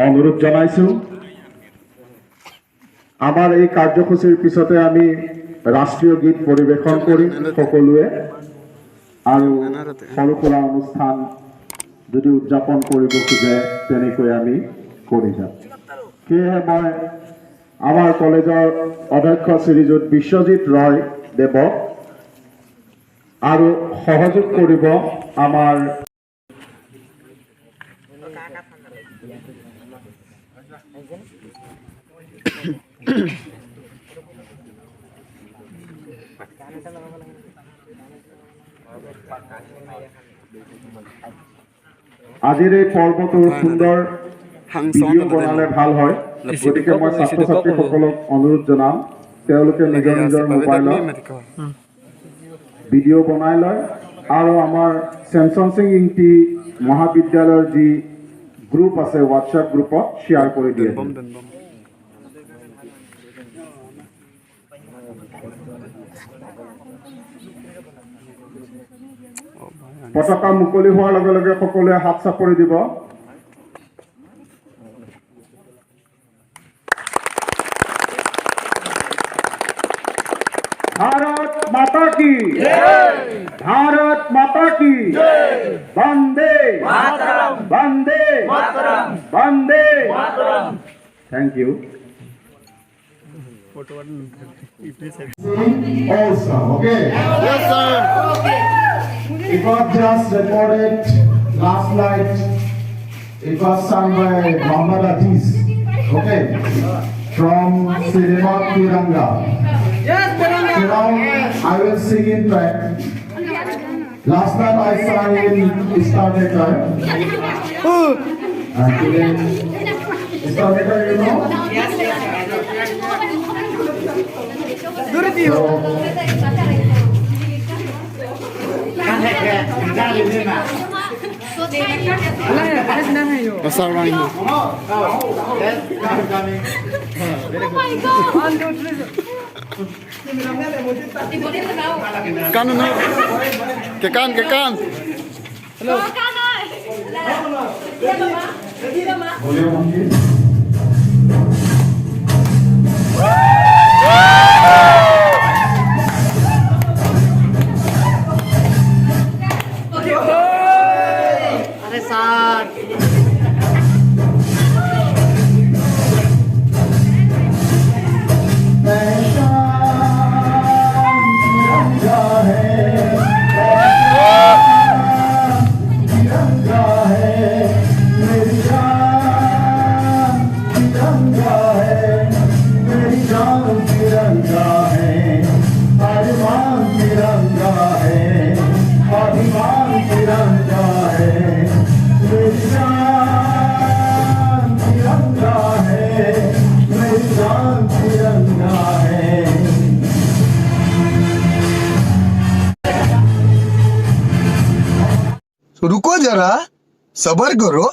অনুৰোধ জনাইছোঁ। আমাৰ এই কাৰ্যসূচীৰ পিছতে আমি ৰাষ্ট্ৰীয় গীত পৰিৱেশন কৰিম সকলোৱে, আৰু সৰু সুৰা অনুষ্ঠান যদি উদযাপন কৰিব খোজে তেনেকৈ আমি কৰি যাম। সেয়েহে মই আমাৰ কলেজৰ অধ্যক্ষ শ্ৰীযুত বিশ্বজিৎ ৰয় দেৱক আৰু সহযোগ কৰিব আমাৰ আজিৰ এই পৰ্বটোৰ সুন্দৰ ভিডিঅ' বনালে ভাল হয়, গতিকে মই ছাত্ৰ ছাত্ৰীসকলক অনুৰোধ জনাম তেওঁলোকে নিজৰ নিজৰ মোবাইলত ভিডিঅ' বনাই লয় আৰু আমাৰ স্যামছন সিং ইংতি মহাবিদ্যালয়ৰ যি গ্ৰুপ আছে হোৱাটছএপ গ্ৰুপত শ্বেয়াৰ কৰি দিয়ে। পতাকা মুকলি হোৱাৰ লগে লগে সকলোৱে হাত চাপৰি দিব। भारत माता की जय, भारत माता की जय, वंदे मातरम, वंदे मातरम, वंदे मातरम। Thank you. Also, okay? Yes, sir. It was just recorded last night. It was sung by Muhammad Aziz, okay, from cinema Tiranga. Yes, Tiranga. So now I will sing in track. Last night I sang in Islamic track. And today, Islamic track, you know? Yes, yes. Pasar Rangi. Oh my God! 1, 2, 3. Kan na. Ke kan. Hello. Kan ơi. Ready mama? Are sad. रुको जरा, सबर करो।